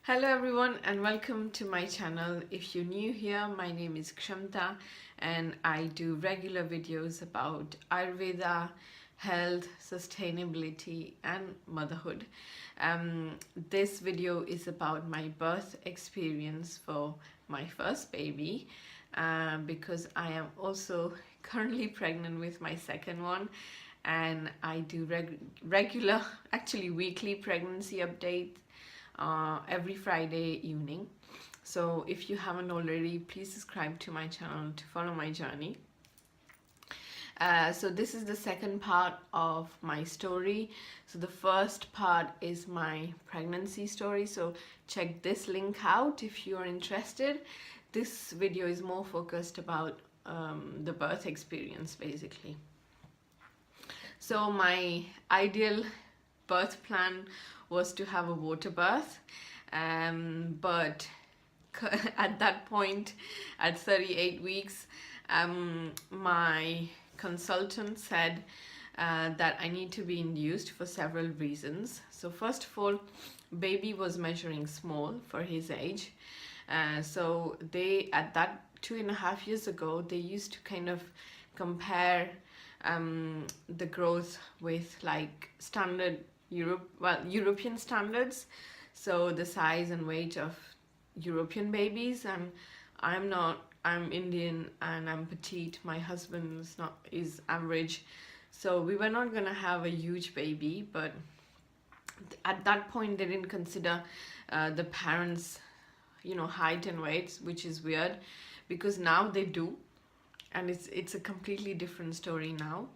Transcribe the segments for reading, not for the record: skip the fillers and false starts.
Hello everyone and welcome to my channel. If you're new here, my name is Kshamta and I do regular videos about Ayurveda, health, sustainability and motherhood. This video is about my birth experience for my first baby because I am also currently pregnant with my second one, and I do regular, actually weekly pregnancy updates every Friday evening. So if you haven't already, please subscribe to my channel to follow my journey. So this is the second part of my story. So the first part is my pregnancy story, so check this link out if you are interested. This video is more focused about the birth experience basically. So my ideal birth plan was to have a water birth, but at that point, at 38 weeks, my consultant said that I need to be induced for several reasons. So first of all, baby was measuring small for his age. So they, at that 2.5 years ago, they used to kind of compare the growth with like standard European standards, so the size and weight of European babies. And I'm Indian and I'm petite. My husband is average, so we were not gonna have a huge baby. But at that point they didn't consider the parents, height and weights, which is weird because now they do, and it's a completely different story now.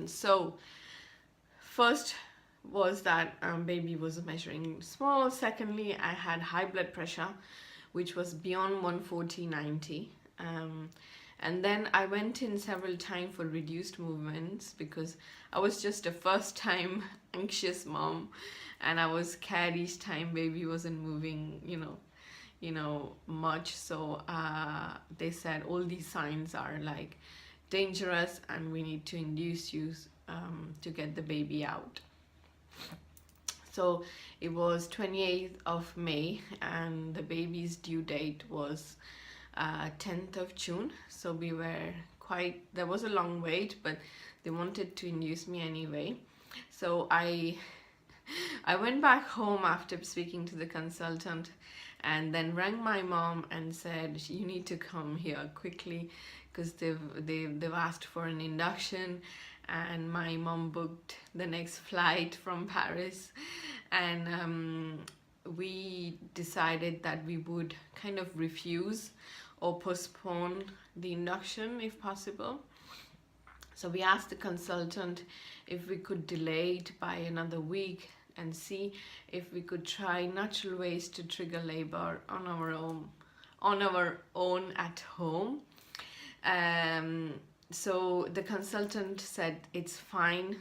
So first was that baby was measuring small. Secondly, I had high blood pressure, which was beyond 140/90. And then I went in several times for reduced movements because I was just a first time anxious mom, and I was scared each time baby wasn't moving, much. So they said all these signs are like dangerous and we need to induce you to get the baby out. So it was 28th of May and the baby's due date was 10th of June. So we were there was a long wait, but they wanted to induce me anyway. So I went back home after speaking to the consultant and then rang my mom and said, you need to come here quickly because they've asked for an induction. And my mom booked the next flight from Paris, and we decided that we would kind of refuse or postpone the induction if possible. So we asked the consultant if we could delay it by another week and see if we could try natural ways to trigger labor on our own at home. So the consultant said it's fine,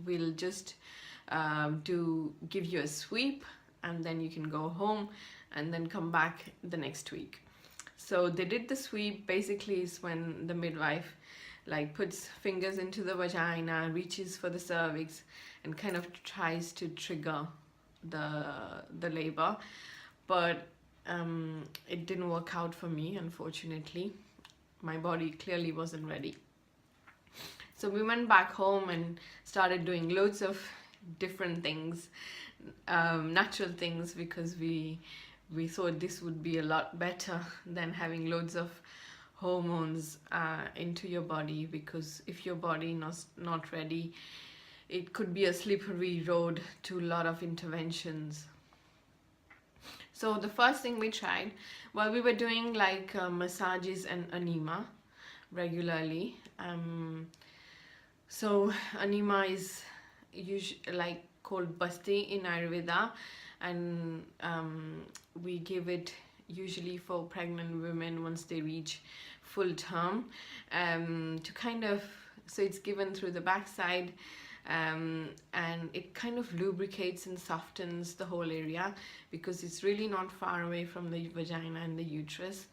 we'll just give you a sweep and then you can go home and then come back the next week. So they did the sweep. Basically is when the midwife like puts fingers into the vagina, reaches for the cervix and kind of tries to trigger the labor. But it didn't work out for me, unfortunately. My body clearly wasn't ready. So we went back home and started doing loads of different things, natural things, because we thought this would be a lot better than having loads of hormones into your body, because if your body not ready, it could be a slippery road to a lot of interventions. So the first thing we tried, well, we were doing like massages and enema regularly. So enema is usually like called basti in Ayurveda, and we give it usually for pregnant women once they reach full term, to kind of, so it's given through the backside, and it kind of lubricates and softens the whole area because it's really not far away from the vagina and the uterus,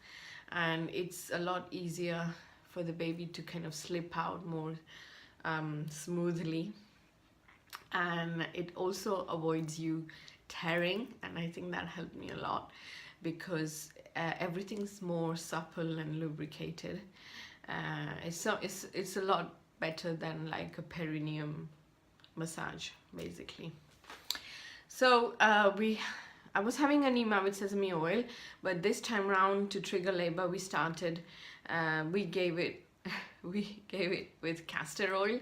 and it's a lot easier for the baby to kind of slip out more smoothly, and it also avoids you tearing, and I think that helped me a lot because everything's more supple and lubricated. It's a lot better than like a perineum massage basically. So I was having anemia with sesame oil, but this time round to trigger labor we gave it with castor oil.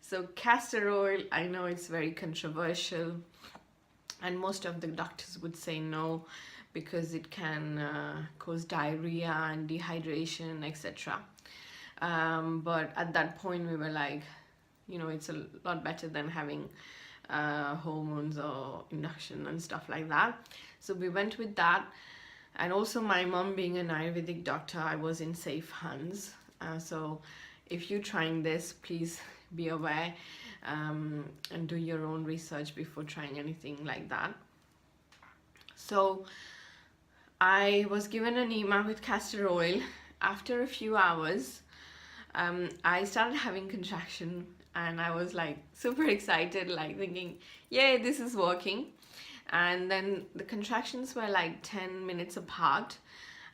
So castor oil, I know it's very controversial and most of the doctors would say no because it can cause diarrhea and dehydration, etc. But at that point we were like, you know, it's a lot better than having hormones or induction and stuff like that. So we went with that, and also my mom being an Ayurvedic doctor, I was in safe hands. So if you're trying this, please be aware and do your own research before trying anything like that. So I was given an enema with castor oil. After a few hours, I started having contraction, and I was like super excited, like thinking, yay, this is working. And then the contractions were like 10 minutes apart.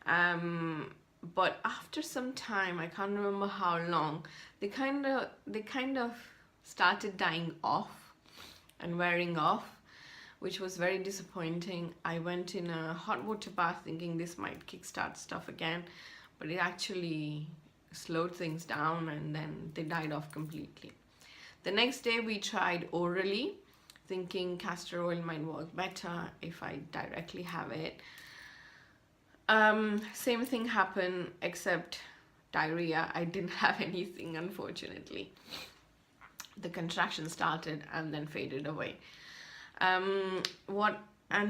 But after some time, I can't remember how long, they kind of started dying off and wearing off, which was very disappointing. I went in a hot water bath thinking this might kickstart stuff again, but it actually slowed things down and then they died off completely. The next day we tried orally, thinking castor oil might work better if I directly have it. Same thing happened, except diarrhea. I didn't have anything, unfortunately. The contraction started and then faded away. And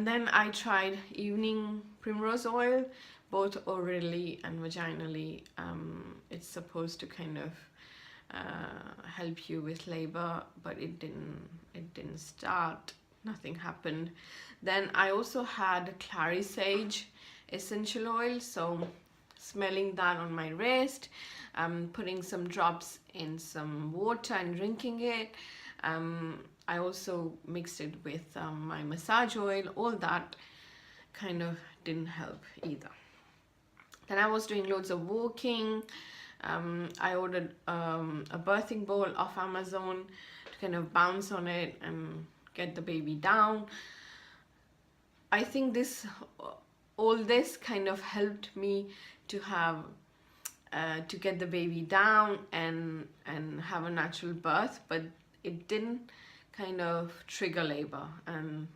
then I tried evening primrose oil, both orally and vaginally. It's supposed to kind of help you with labor, but it didn't start. Nothing happened. Then I also had clary sage essential oil, so smelling that on my wrist, putting some drops in some water and drinking it. I also mixed it with my massage oil. All that kind of didn't help either. Then I was doing loads of walking. I ordered a birthing ball off Amazon to kind of bounce on it and get the baby down. I think all this kind of helped me to have to get the baby down and have a natural birth, but it didn't kind of trigger labor, and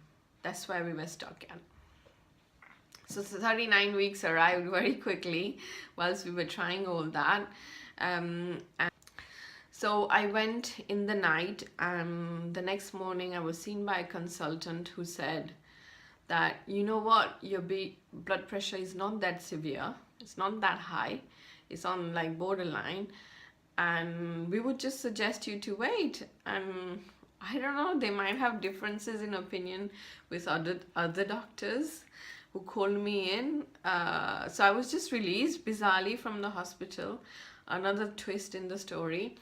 that's where we were stuck at. So 39 weeks arrived very quickly whilst we were trying all that. And so I went in the night, and the next morning I was seen by a consultant who said that, you know what, your blood pressure is not that severe, it's not that high, it's on like borderline, and we would just suggest you to wait. And I don't know, they might have differences in opinion with other doctors who called me in. So I was just released bizarrely from the hospital. Another twist in the story.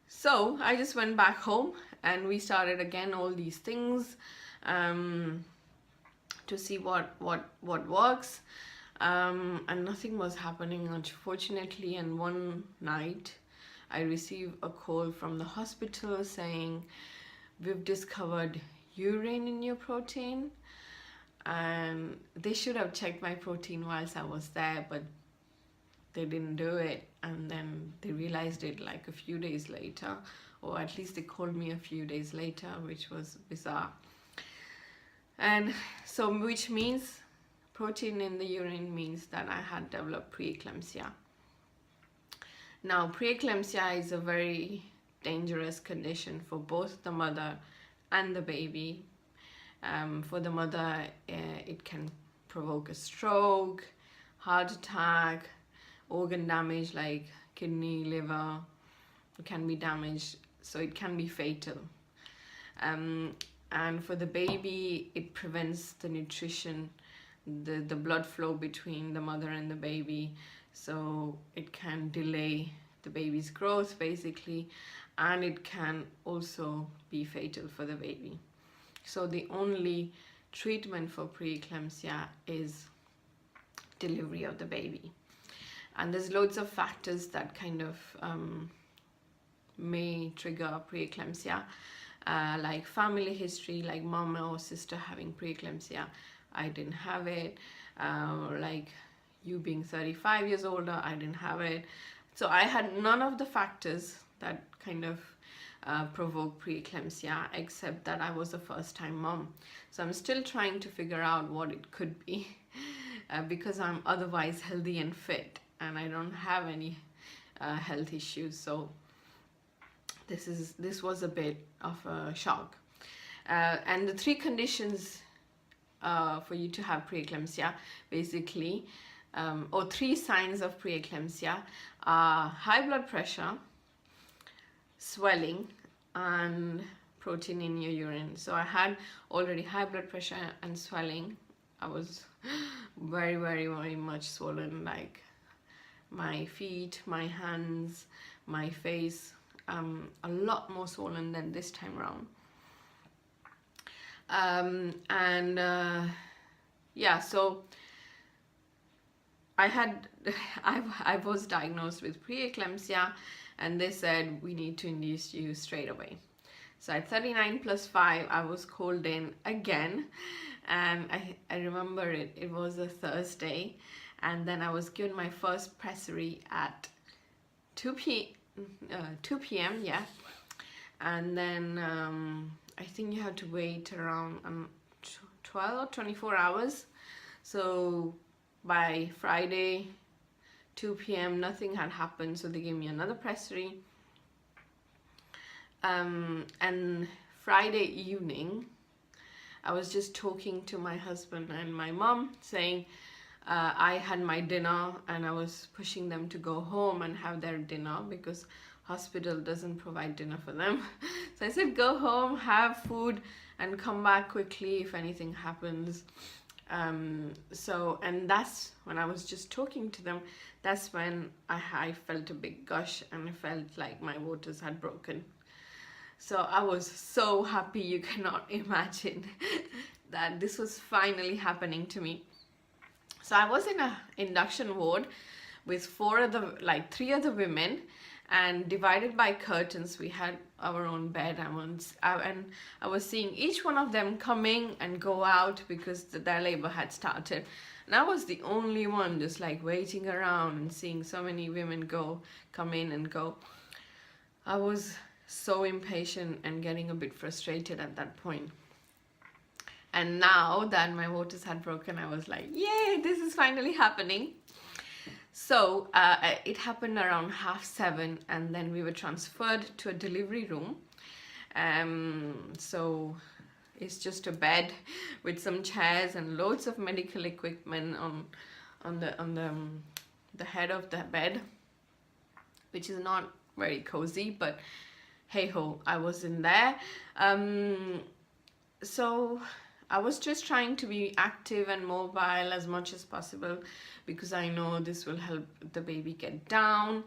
So I just went back home and we started again all these things to see what works. And nothing was happening, unfortunately. And one night I received a call from the hospital saying, we've discovered urine in your protein. And they should have checked my protein whilst I was there, but they didn't do it. And then they realized it like a few days later, or at least they called me a few days later, which was bizarre. And so, which means protein in the urine means that I had developed pre-eclapmsia. Now, pre-eclapmsia is a very dangerous condition for both the mother and the baby. For the mother, it can provoke a stroke, heart attack, organ damage like kidney, liver can be damaged, so it can be fatal. And for the baby, it prevents the nutrition, the blood flow between the mother and the baby, so it can delay the baby's growth basically, and it can also be fatal for the baby. So the only treatment for pre-eclampsia is delivery of the baby. And there's loads of factors that kind of may trigger pre-eclampsia, like family history, like mom or sister having pre-eclampsia, I didn't have it, like you being 35 years older, I didn't have it. So I had none of the factors that kind of provoke pre-eclampsia, except that I was a first-time mom. So I'm still trying to figure out what it could be, because I'm otherwise healthy and fit and I don't have any health issues. So this was a bit of a shock. And the three conditions for you to have pre-eclampsia, basically, or three signs of pre-eclampsia are high blood pressure, swelling, and protein in your urine. So I had already high blood pressure and swelling. I was very, very, very much swollen, like my feet, my hands, my face, a lot more swollen than this time around. Yeah, so I was diagnosed with pre-eclampsia, and they said we need to induce you straight away. So at 39 plus 5, I was called in again, and I remember it was a Thursday, and then I was given my first pessary at 2 p.m. yeah, and then I think you have to wait around 12 or 24 hours. So by Friday 2 p.m. nothing had happened, so they gave me another pessary. And Friday evening I was just talking to my husband and my mom, saying I had my dinner and I was pushing them to go home and have their dinner because hospital doesn't provide dinner for them. So I said, go home, have food, and come back quickly if anything happens. And that's when I was just talking to them, that's when I felt a big gush and I felt like my waters had broken. So I was so happy, you cannot imagine that this was finally happening to me. So I was in a induction ward with three other women, and divided by curtains. We had our own bed, and I was seeing each one of them coming and go out because their labor had started. And I was the only one just like waiting around and seeing so many women come in and go. I was so impatient and getting a bit frustrated at that point. And now that my waters had broken, I was like, yay, this is finally happening. So it happened around 7:30, and then we were transferred to a delivery room. So it's just a bed with some chairs and loads of medical equipment on the head of the bed, which is not very cozy, but hey ho, I was in there. So I was just trying to be active and mobile as much as possible because I know this will help the baby get down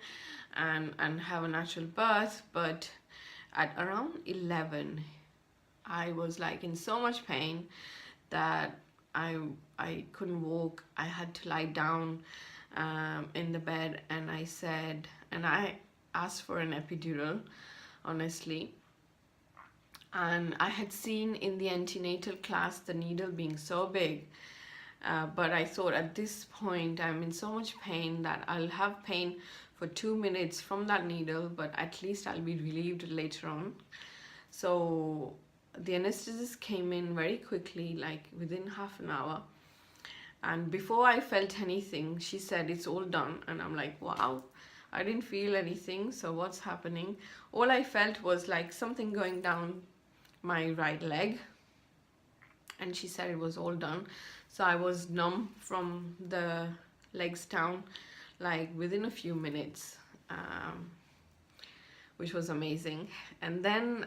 and have a natural birth. But at around 11, I was like in so much pain that I couldn't walk. I had to lie down in the bed, and I asked for an epidural, honestly. And I had seen in the antenatal class the needle being so big, but I thought at this point I'm in so much pain that I'll have pain for 2 minutes from that needle, but at least I'll be relieved later on. So the anesthetist came in very quickly, like within half an hour, and before I felt anything, she said it's all done. And I'm like, wow, I didn't feel anything, so what's happening? All I felt was like something going down my right leg, and she said it was all done. So I was numb from the legs down, like within a few minutes, which was amazing. And then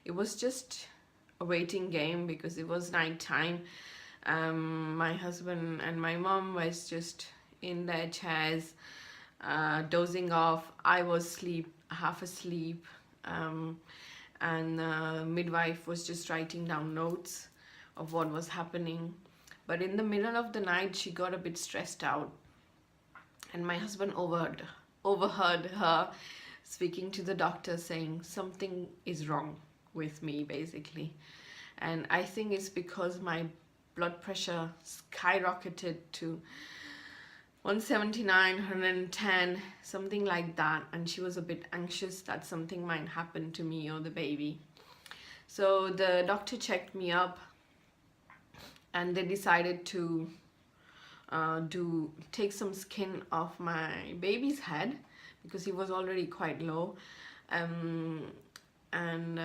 it was just a waiting game because it was night time. My husband and my mom was just in their chairs, dozing off. I was half asleep, and the midwife was just writing down notes of what was happening. But in the middle of the night, she got a bit stressed out, and my husband overheard her speaking to the doctor saying something is wrong with me, basically. And I think it's because my blood pressure skyrocketed to 179, 110, something like that, and she was a bit anxious that something might happen to me or the baby. So the doctor checked me up, and they decided to take some skin off my baby's head because he was already quite low, and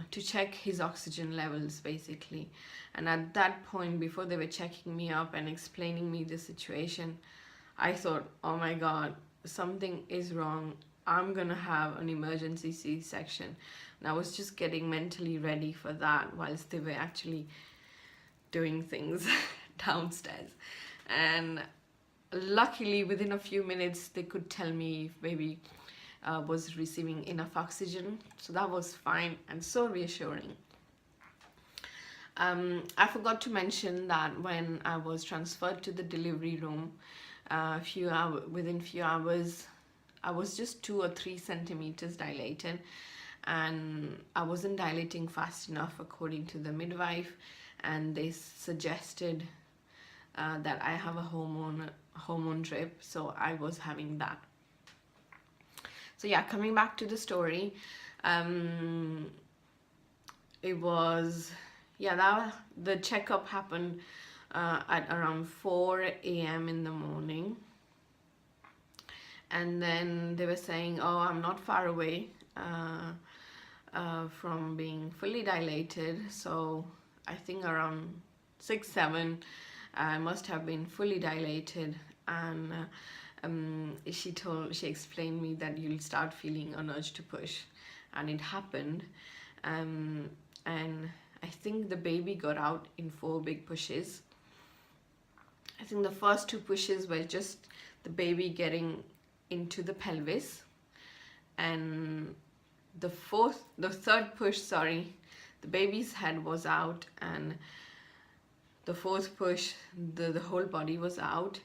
to check his oxygen levels, basically. And at that point, before they were checking me up and explaining me the situation, I thought, oh my god, something is wrong, I'm gonna have an emergency C-section. And I was just getting mentally ready for that whilst they were actually doing things downstairs. And luckily, within a few minutes, they could tell me if baby was receiving enough oxygen, so that was fine and so reassuring. I forgot to mention that when I was transferred to the delivery room, within few hours, I was just 2 or 3 centimeters dilated, and I wasn't dilating fast enough according to the midwife, and they suggested that I have a hormone drip, so I was having that. So yeah, coming back to the story, it was, yeah, the checkup happened at around 4 a.m. in the morning, and then they were saying, oh, I'm not far away from being fully dilated, so I think around 6, 7 I must have been fully dilated. And she explained me that you'll start feeling an urge to push, and it happened. And I think the baby got out in 4 big pushes. I think the first 2 pushes were just the baby getting into the pelvis, and the third push, the baby's head was out, and the 4th push, the whole body was out.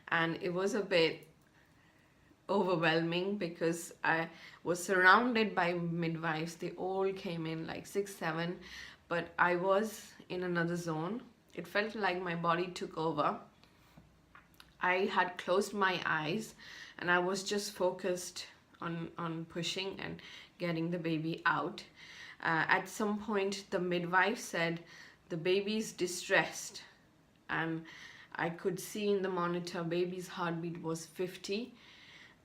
And it was a bit overwhelming because I was surrounded by midwives. They all came in, like 6, 7, but I was in another zone. It felt like my body took over. I had closed my eyes and I was just focused on pushing and getting the baby out. At some point, the midwife said the baby's distressed, and I could see in the monitor baby's heartbeat was 50,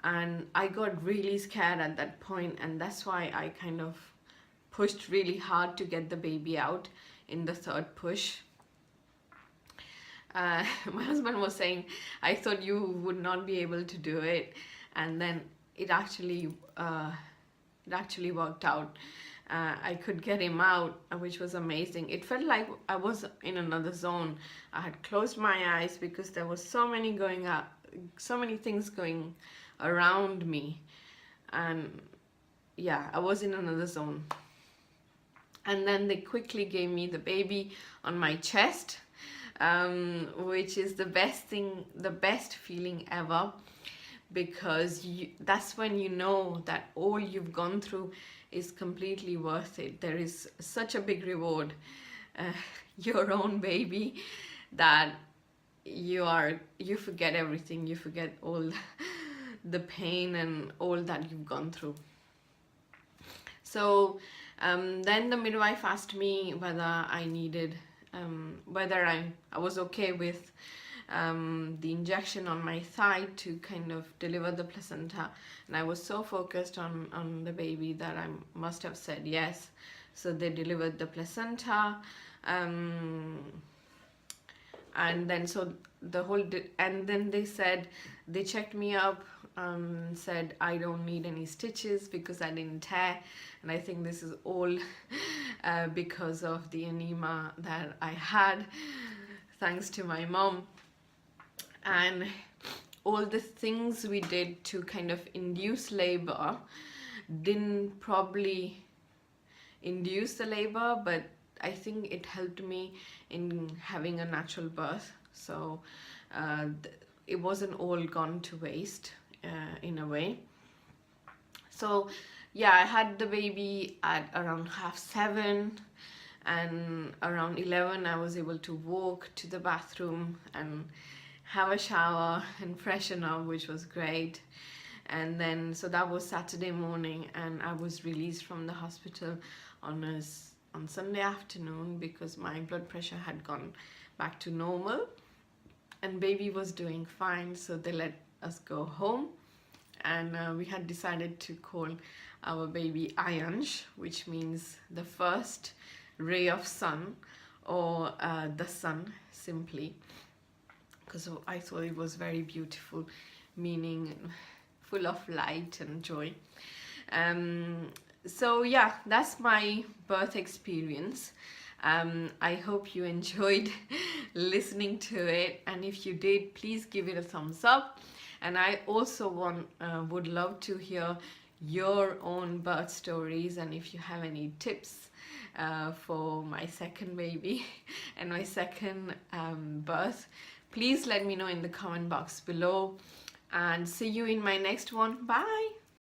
and I got really scared at that point, and that's why I kind of pushed really hard to get the baby out in the 3rd push. My husband was saying, I thought you would not be able to do it, and then it actually worked out. I could get him out, which was amazing. It felt like I was in another zone. I had closed my eyes because there was so many things going around me, and yeah, I was in another zone. And then they quickly gave me the baby on my chest, which is the best feeling ever, because that's when you know that all you've gone through is completely worth it. There is such a big reward, your own baby, that you forget everything. You forget all the pain and all that you've gone through. So then the midwife asked me whether I needed, whether I was okay with the injection on my thigh to kind of deliver the placenta, and I was so focused on the baby that I must have said yes. So they delivered the placenta, and then and then they said, they checked me up, said I don't need any stitches because I didn't tear, and I think this is all because of the anemia that I had, thanks to my mom. And all the things we did to kind of induce labor didn't probably induce the labor, but I think it helped me in having a natural birth. So it wasn't all gone to waste in a way. So yeah, I had the baby at around 7:30, and around 11 I was able to walk to the bathroom and have a shower and freshen up, which was great. And then, so that was Saturday morning, and I was released from the hospital on Sunday afternoon because my blood pressure had gone back to normal and baby was doing fine, so they let us go home. And we had decided to call our baby Ayansh, which means the first ray of sun, or the sun simply, because I thought it was very beautiful, meaning full of light and joy. So yeah, that's my birth experience. I hope you enjoyed listening to it, and if you did, please give it a thumbs up. And I also would love to hear your own birth stories, and if you have any tips for my second baby and my second birth, please let me know in the comment box below, and see you in my next one. Bye.